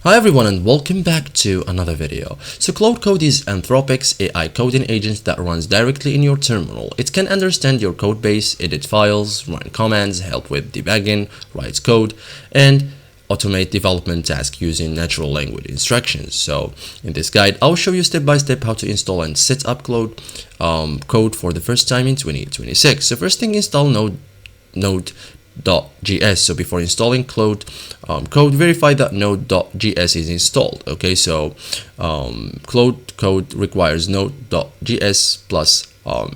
Hi everyone and welcome back to another video. So Claude is Anthropic's AI coding agent that runs directly in your terminal. It can understand your code base, edit files, run commands, help with debugging, write code, and automate development tasks using natural language instructions. So in this guide, I'll show you step by step how to install and set up Claude code for the first time in 2026. So first thing, install Node.js. So before installing Claude code, verify that Node.js is installed. Okay, so Claude code requires Node.js plus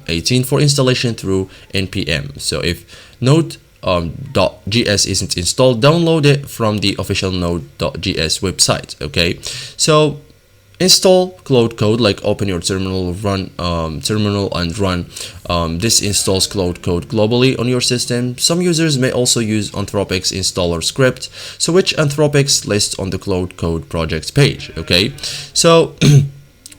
18 for installation through npm. So if Node.js isn't installed, download it from the official Node.js website. Okay, so install Claude code, like open your terminal, run terminal and run. This installs Claude code globally on your system. Some users may also use Anthropic's installer script, so which Anthropic's list on the Claude code project page. Okay, so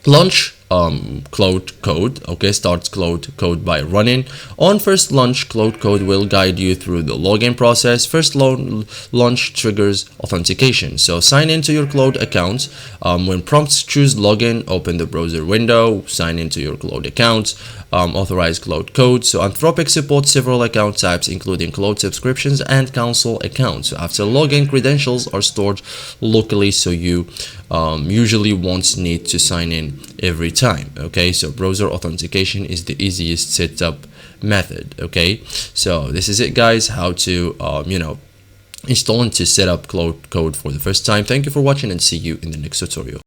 launch Claude code. Okay, start Claude code by running. On first launch, Claude code will guide you through the login process. First launch triggers authentication, so sign into your Claude account. When prompts, choose login, open the browser window, sign into your Claude account, authorize Claude code. So Anthropic supports several account types including Claude subscriptions and council accounts. So after login, credentials are stored locally, so you usually won't need to sign in every time. Okay, so browser authentication is the easiest setup method. Okay, so this is it, guys, how to install and to set up Claude code for the first time. Thank you for watching and see you in the next tutorial.